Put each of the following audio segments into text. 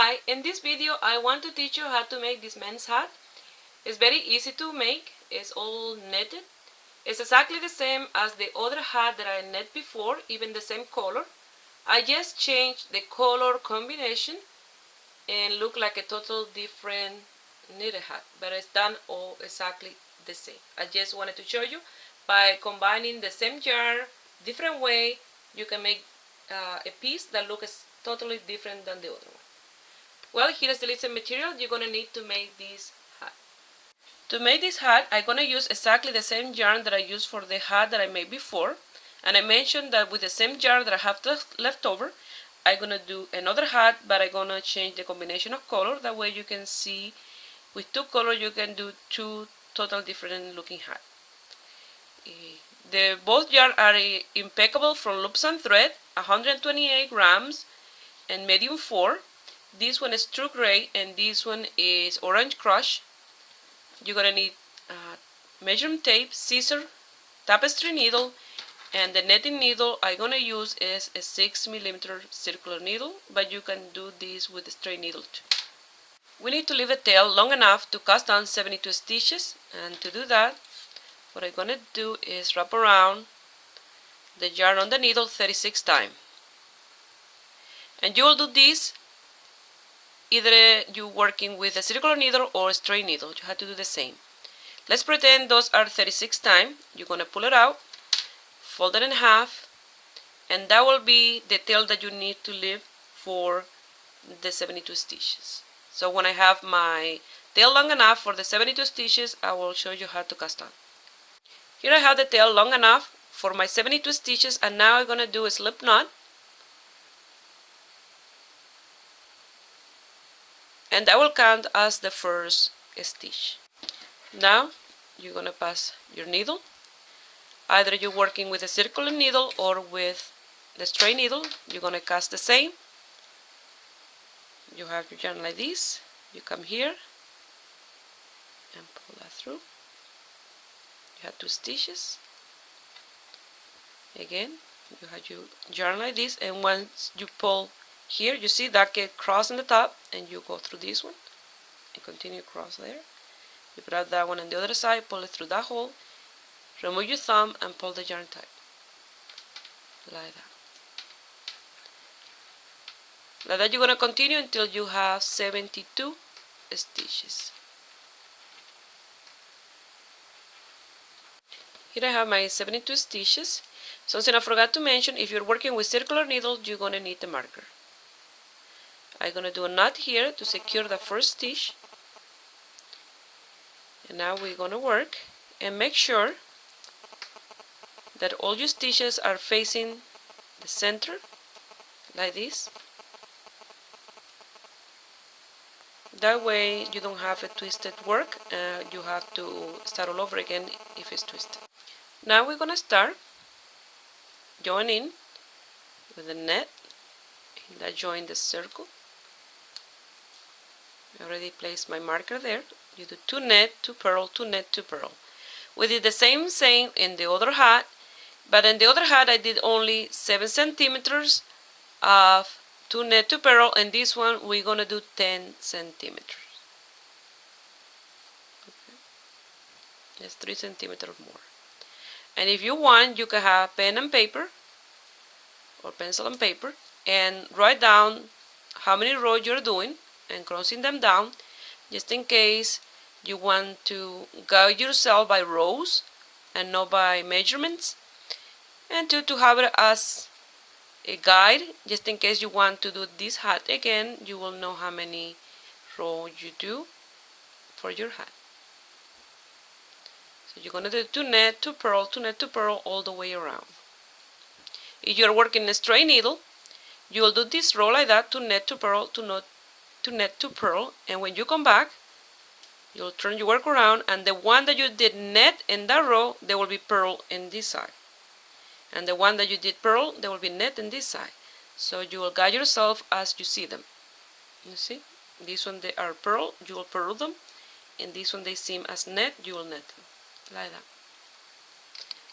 Hi, in this video I want to teach you how to make this men's hat. It's very easy to make. It's all netted. It's exactly the same as the other hat that I knit before, even the same color. I just changed the color combination and look like a total different knitted hat, but it's done all exactly the same. I just wanted to show you by combining the same yarn, different way, you can make a piece that looks totally different than the other one. Well, here's the list of material you're going to need to make this hat. To make this hat, I'm going to use exactly the same yarn that I used for the hat that I made before. And I mentioned that with the same yarn that I have left over, I'm going to do another hat, but I'm going to change the combination of color. That way you can see with two colors you can do two total different looking hats. Both yarn are impeccable from loops and thread, 128 grams and medium 4. This one is true gray and this one is orange crush. You're gonna need measuring tape, scissor, tapestry needle, and the netting needle I'm gonna use is a 6mm circular needle, but you can do this with a straight needle too. We need to leave the tail long enough to cast on 72 stitches, and to do that, what I'm gonna do is wrap around the yarn on the needle 36 times. And you will do this either you're working with a circular needle or a straight needle. You have to do the same. Let's pretend those are 36 times. You're going to pull it out, fold it in half, and that will be the tail that you need to leave for the 72 stitches. So when I have my tail long enough for the 72 stitches, I will show you how to cast on. Here I have the tail long enough for my 72 stitches, and now I'm going to do a slip knot. And that will count as the first stitch. Now you're going to pass your needle. Either you're working with a circular needle or with the straight needle. You're going to cast the same. You have your yarn like this. You come here and pull that through. You have 2 stitches. Again, you have your yarn like this, and once you pull here, you see that get cross on the top, and you go through this one and continue across there. You grab that one on the other side, pull it through that hole, remove your thumb and pull the yarn tight, like that. Like that you're going to continue until you have 72 stitches. Here I have my 72 stitches. Something I forgot to mention, if you're working with circular needle, you're going to need a marker. I'm going to do a knot here to secure the first stitch. And now we're going to work and make sure that all your stitches are facing the center, like this. That way you don't have a twisted work. You have to start all over again if it's twisted. Now we're going to start joining with the net that join the circle. I already placed my marker there. You do 2 net, 2 purl, 2 net, 2 purl. We did the same thing in the other hat, but in the other hat I did only 7 centimeters of 2 net, 2 purl, and this one we're gonna do 10 centimeters. Okay. Just 3 centimeters more. And if you want, you can have pen and paper or pencil and paper and write down how many rows you're doing and crossing them down, just in case you want to guide yourself by rows and not by measurements, and to have it as a guide, just in case you want to do this hat again, you will know how many rows you do for your hat. So you're going to do 2 net, 2 purl, 2 net, 2 purl all the way around. If you're working a straight needle, you will do this row like that, 2 net, 2 purl, 2 net, 2 purl, and when you come back, you'll turn your work around, and the one that you did net in that row, there will be purl in this side. And the one that you did purl, there will be net in this side. So you will guide yourself as you see them. You see? This one they are purl, you will purl them. And this one they seem as net, you will net them. Like that.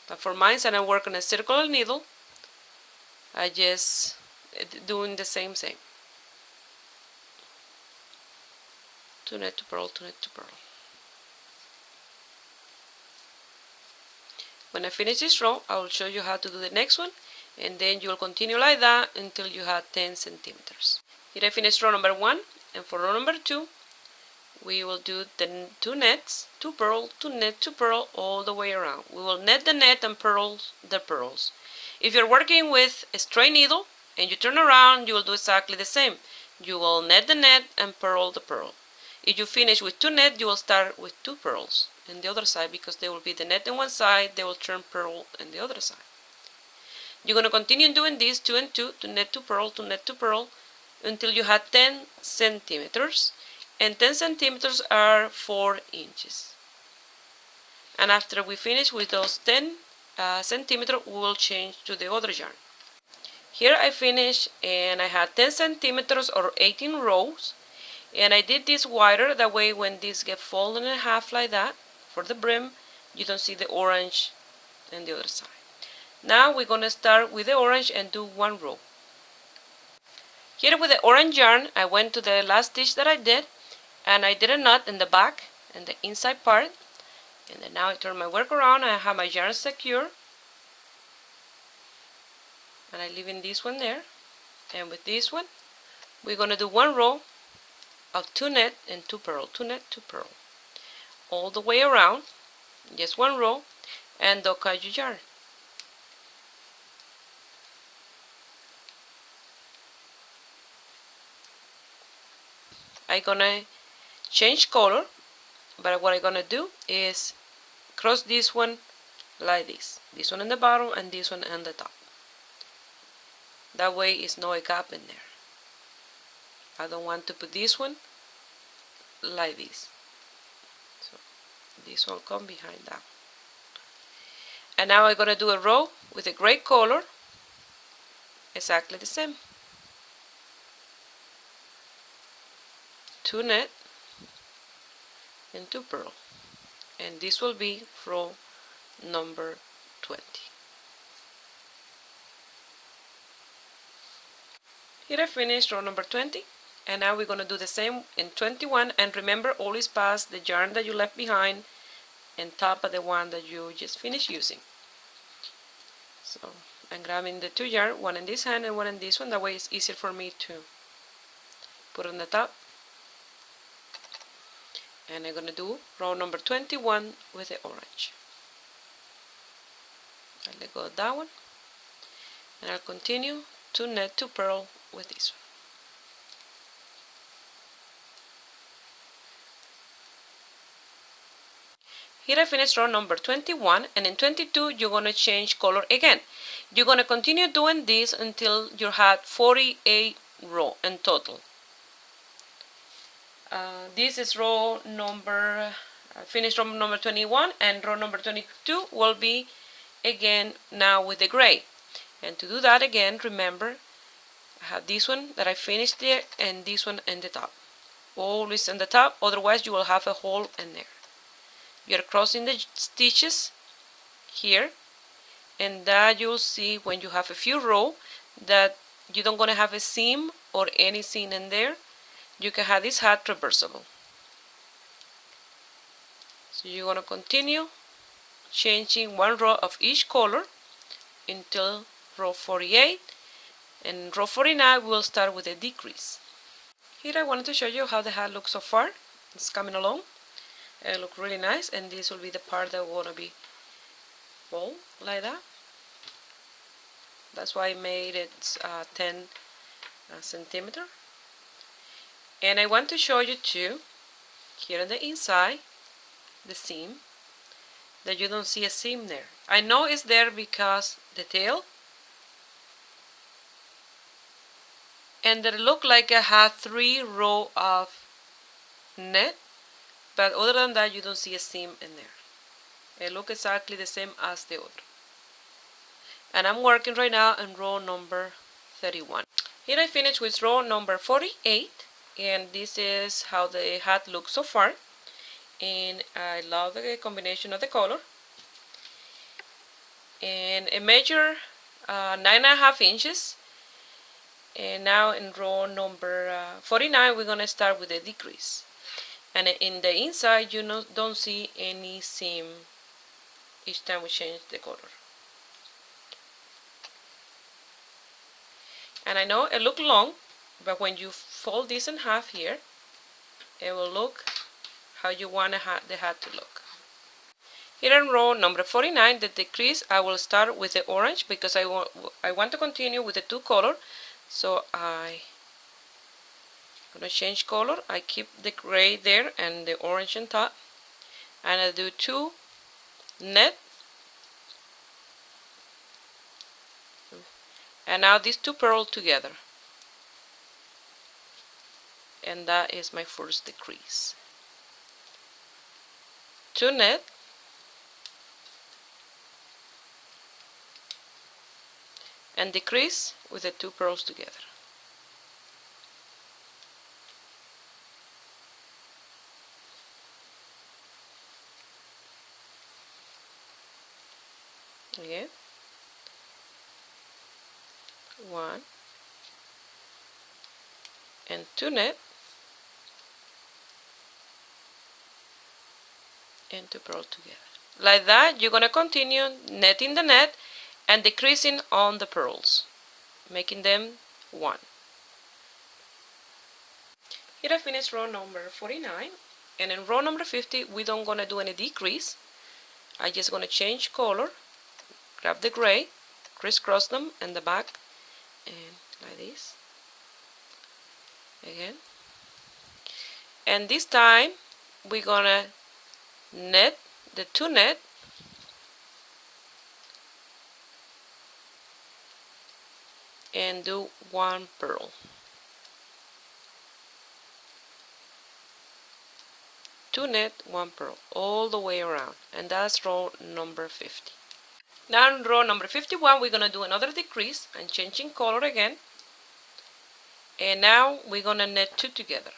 But for mine, and I work on a circular needle, I just doing the same thing. to net to purl to net to purl. When I finish this row, I will show you how to do the next one, and then you will continue like that until you have 10 centimeters. Here I finished row number 1, and for row number 2 we will do the 2 nets, 2 purl, 2 net, 2 purl all the way around. We will net the net and purl the purls. If you're working with a straight needle and you turn around, you will do exactly the same. You will net the net and purl the purl. If you finish with 2 net, you will start with 2 purls in the other side, because they will be the net on one side, they will turn purl on the other side. You're going to continue doing this 2 and 2 to net to purl to net to purl until you have 10 centimeters, and 10 centimeters are 4 inches. And after we finish with those 10 centimeters, we will change to the other yarn. Here I finished and I had 10 centimeters or 18 rows, and I did this wider, that way when this gets folded in half like that for the brim, you don't see the orange on the other side. Now we're going to start with the orange and do 1 row. Here with the orange yarn, I went to the last stitch that I did, and I did a knot in the back and the inside part, and then now I turn my work around and I have my yarn secure, and I leave in this one there. And with this one we're going to do 1 row of 2 net and 2 purl, 2 net, 2 purl all the way around, just 1 row, and don't cut your yarn. I'm gonna change color, but what I'm gonna do is cross this one like this one in the bottom and this one on the top. That way it's no gap in there. I don't want to put this one like this, so this one come behind that. And now I'm gonna do a row with a gray color, exactly the same. 2 net and 2 purl, and this will be row number 20. Here I finished row number 20, and now we're going to do the same in 21, and remember, always pass the yarn that you left behind and top of the one that you just finished using. So I'm grabbing the 2 yarn, one in this hand and one in this one, that way it's easier for me to put on the top. And I'm going to do row number 21 with the orange. I'll let go of that one, and I'll continue 2 net, 2 purl with this one. Here I finished row number 21, and in 22 you're going to change color again. You're going to continue doing this until you have 48 row in total. This is row number, finished row number 21, and row number 22 will be again now with the gray. And to do that again, remember, I have this one that I finished there and this one in the top. Always in the top, otherwise you will have a hole in there. You're crossing the stitches here, and that you'll see when you have a few rows that you don't gonna have a seam or any seam in there. You can have this hat reversible. So you're gonna continue changing 1 row of each color until row 48, and row 49 we'll start with a decrease. Here I wanted to show you how the hat looks so far. It's coming along. It looks really nice, and this will be the part that will be bold like that. That's why I made it 10 centimeter. And I want to show you too, here on the inside, the seam, that you don't see a seam there. I know it's there because the tail, and that it looked like I had 3 rows of net, but other than that you don't see a seam in there. It looks exactly the same as the other. And I'm working right now in row number 31. Here I finished with row number 48, and this is how the hat looks so far. And I love the combination of the color. And I measure 9.5 inches. And now in row number 49 we're going to start with a decrease. and in the inside you don't see any seam each time we change the color. And I know it looks long, but when you fold this in half here, it will look how you want the hat to look. Here in row number 49, the decrease, I will start with the orange because I want to continue with the two color. So I'm going to change color. I keep the gray there and the orange on top. And I do 2 net. And now these 2 purl together. And that is my first decrease. 2 net. And decrease with the 2 purls together. Again. 1 and 2 net and 2 purl together. Like that, you're going to continue netting the net and decreasing on the purls, making them 1. Here I finished row number 49, and in row number 50 we don't gonna do any decrease. I just gonna change color, grab the gray, crisscross them in the back, and like this again. And this time we're gonna net the 2 net and do 1 purl. 2 net, 1 purl, all the way around, and that's row number 50. Now in row number 51 we're gonna do another decrease and changing color again, and now we're gonna net 2 together.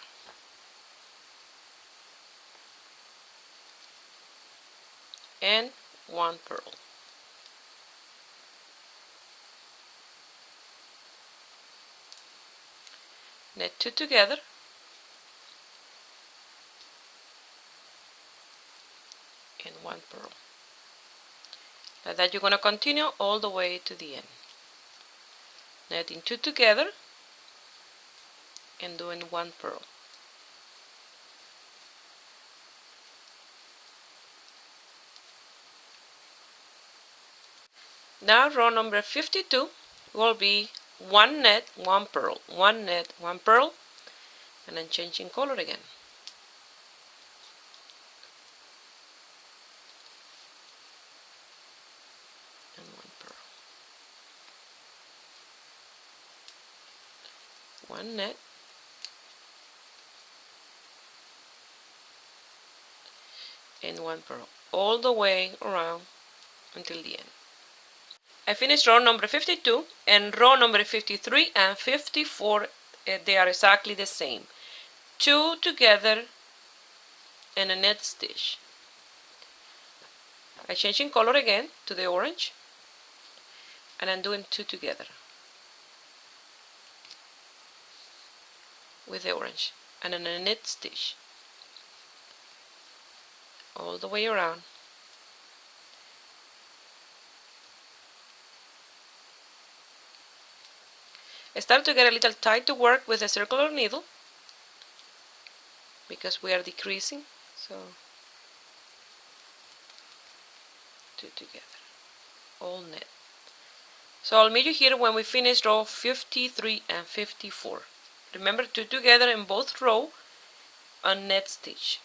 And 1 purl. Net 2 together and 1 purl. Like that you're going to continue all the way to the end. Netting 2 together and doing 1 purl. Now row number 52 will be 1 net, 1 purl, 1 net, 1 purl, and then changing color again. And 1 purl. 1 net, and 1 purl, all the way around until the end. I finished row number 52, and row number 53 and 54 they are exactly the same. 2 together and a net stitch. I'm changing color again to the orange, and I'm doing 2 together with the orange and then a net stitch all the way around. I start to get a little tight to work with a circular needle because we are decreasing, so 2 together, all net. So I'll meet you here when we finish row 53 and 54. Remember, 2 together in both row on net stitch.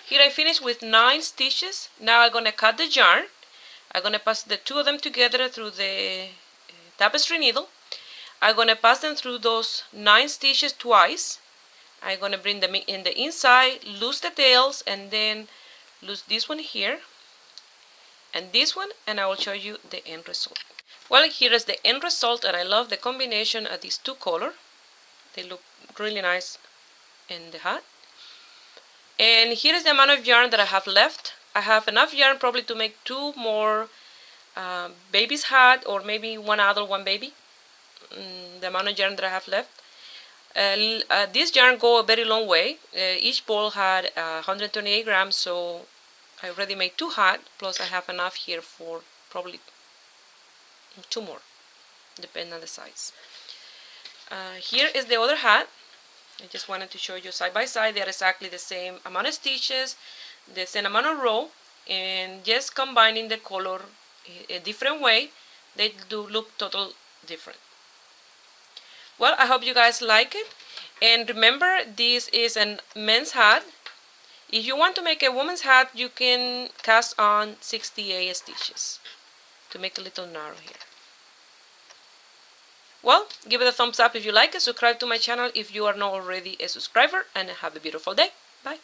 Here I finished with 9 stitches. Now I'm gonna cut the yarn. I'm gonna pass the 2 of them together through the tapestry needle. I'm going to pass them through those 9 stitches twice. I'm going to bring them in the inside, loose the tails, and then loose this one here and this one, and I will show you the end result. Well, here is the end result, and I love the combination of these 2 colors. They look really nice in the hat. And here is the amount of yarn that I have left. I have enough yarn probably to make 2 more baby's hat, or maybe 1 adult, 1 baby. The amount of yarn that I have left. This yarn go a very long way. Each ball had 128 grams, so I already made 2 hats, plus I have enough here for probably 2 more, depending on the size. Here is the other hat. I just wanted to show you side by side. They are exactly the same amount of stitches, the same amount of row, and just combining the color a different way, they do look totally different. Well, I hope you guys like it. And remember, this is a men's hat. If you want to make a woman's hat, you can cast on 68 stitches to make a little narrow here. Well, give it a thumbs up if you like it. Subscribe to my channel if you are not already a subscriber. And have a beautiful day. Bye.